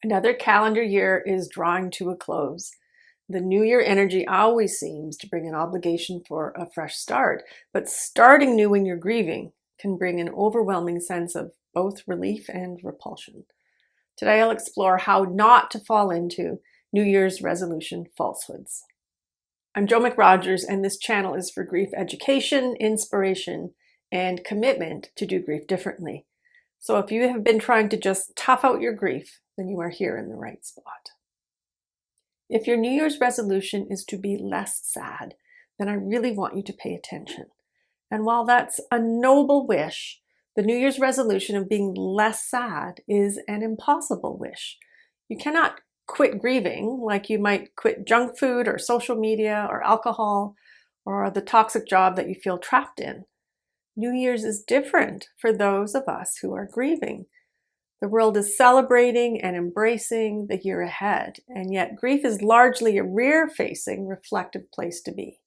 Another calendar year is drawing to a close. The new year energy always seems to bring an obligation for a fresh start, but starting new when you're grieving can bring an overwhelming sense of both relief and repulsion. Today I'll explore how not to fall into New Year's resolution falsehoods. I'm Jo McRogers, and this channel is for grief education, inspiration, and commitment to do grief differently. So if you have been trying to just tough out your grief, then you are here in the right spot. If your New Year's resolution is to be less sad, then I really want you to pay attention. And while that's a noble wish, the New Year's resolution of being less sad is an impossible wish. You cannot quit grieving like you might quit junk food or social media or alcohol or the toxic job that you feel trapped in. New Year's is different for those of us who are grieving. The world is celebrating and embracing the year ahead, and yet grief is largely a rear-facing, reflective place to be.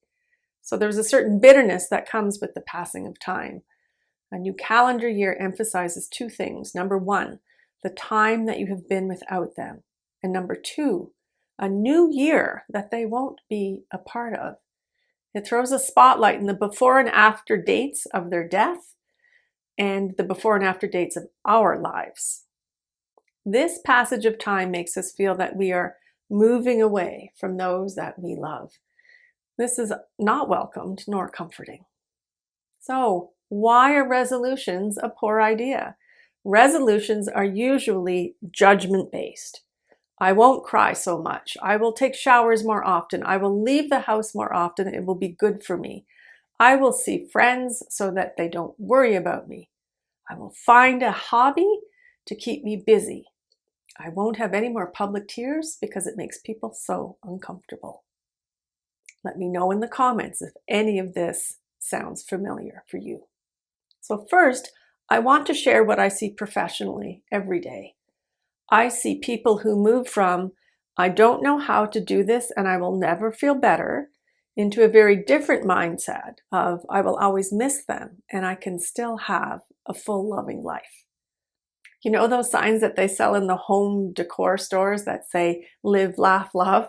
So there's a certain bitterness that comes with the passing of time. A new calendar year emphasizes two things. Number one, the time that you have been without them. And number two, a new year that they won't be a part of. It throws a spotlight in the before and after dates of their death and the before and after dates of our lives. This passage of time makes us feel that we are moving away from those that we love. This is not welcomed nor comforting. So, why are resolutions a poor idea? Resolutions are usually judgment-based. I won't cry so much. I will take showers more often. I will leave the house more often. It will be good for me. I will see friends so that they don't worry about me. I will find a hobby to keep me busy. I won't have any more public tears because it makes people so uncomfortable. Let me know in the comments if any of this sounds familiar for you. So first, I want to share what I see professionally every day. I see people who move from, I don't know how to do this and I will never feel better, into a very different mindset of, I will always miss them and I can still have a full loving life. You know those signs that they sell in the home decor stores that say, live, laugh, love?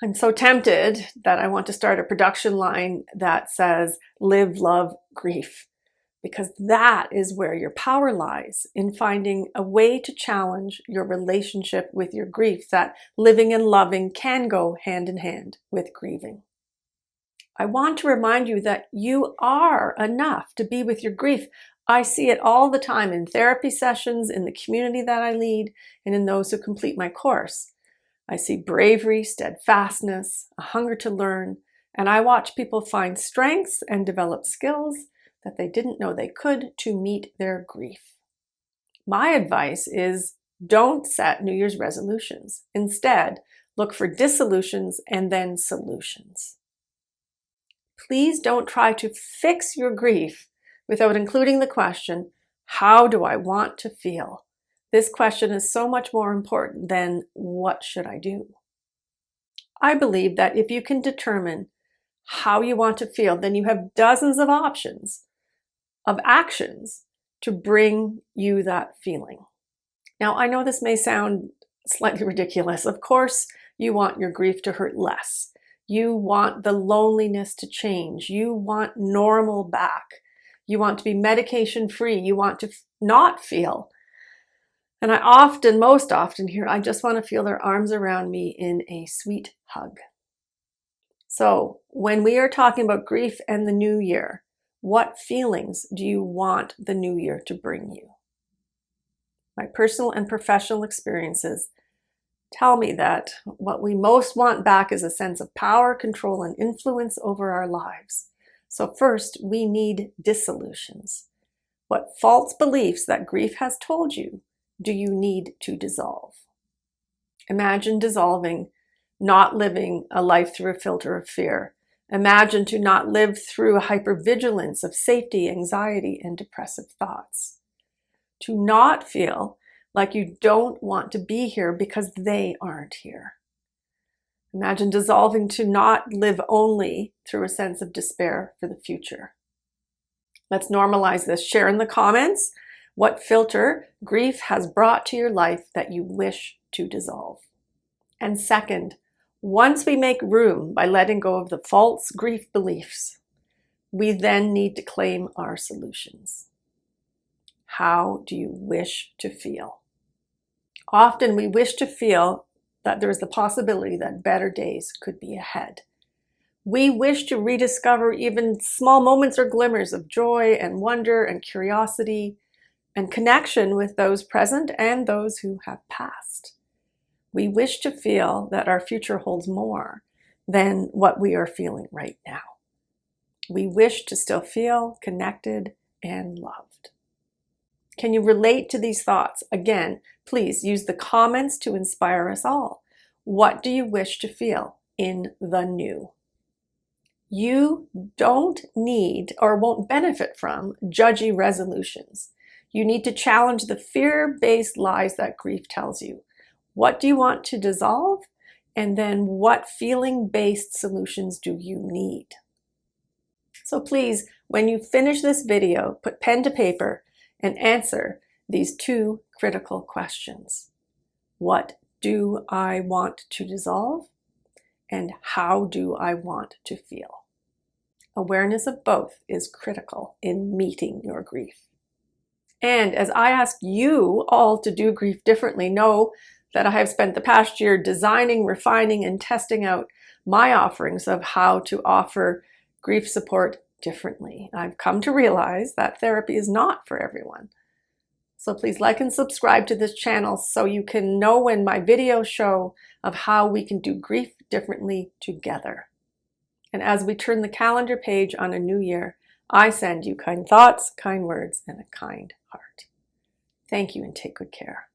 I'm so tempted that I want to start a production line that says, live, love, grief. Because that is where your power lies, in finding a way to challenge your relationship with your grief, that living and loving can go hand in hand with grieving. I want to remind you that you are enough to be with your grief. I see it all the time in therapy sessions, in the community that I lead, and in those who complete my course. I see bravery, steadfastness, a hunger to learn, and I watch people find strengths and develop skills that they didn't know they could to meet their grief. My advice is don't set New Year's resolutions. Instead, look for dissolutions and then solutions. Please don't try to fix your grief without including the question, how do I want to feel? This question is so much more important than what should I do? I believe that if you can determine how you want to feel, then you have dozens of options of actions to bring you that feeling. Now, I know this may sound slightly ridiculous. Of course, you want your grief to hurt less. You want the loneliness to change. You want normal back. You want to be medication free. You want to not feel. And most often hear, I just want to feel their arms around me in a sweet hug. So when we are talking about grief and the new year, what feelings do you want the new year to bring you? My personal and professional experiences tell me that what we most want back is a sense of power, control, and influence over our lives. So first, we need dissolutions. What false beliefs that grief has told you do you need to dissolve? Imagine dissolving, not living a life through a filter of fear. Imagine to not live through a hypervigilance of safety, anxiety, and depressive thoughts. To not feel like you don't want to be here because they aren't here. Imagine dissolving to not live only through a sense of despair for the future. Let's normalize this. Share in the comments what filter grief has brought to your life that you wish to dissolve. And second, once we make room by letting go of the false grief beliefs, we then need to claim our solutions. How do you wish to feel? Often we wish to feel that there is the possibility that better days could be ahead. We wish to rediscover even small moments or glimmers of joy and wonder and curiosity and connection with those present and those who have passed. We wish to feel that our future holds more than what we are feeling right now. We wish to still feel connected and loved. Can you relate to these thoughts? Again, please use the comments to inspire us all. What do you wish to feel in the new? You don't need or won't benefit from judgy resolutions. You need to challenge the fear-based lies that grief tells you. What do you want to dissolve? And then what feeling-based solutions do you need? So please, when you finish this video, put pen to paper and answer these two critical questions. What do I want to dissolve? And how do I want to feel? Awareness of both is critical in meeting your grief. And as I ask you all to do grief differently, know that I have spent the past year designing, refining, and testing out my offerings of how to offer grief support differently. I've come to realize that therapy is not for everyone. So please like and subscribe to this channel so you can know when my videos show of how we can do grief differently together. And as we turn the calendar page on a new year, I send you kind thoughts, kind words, and a kind heart. Thank you and take good care.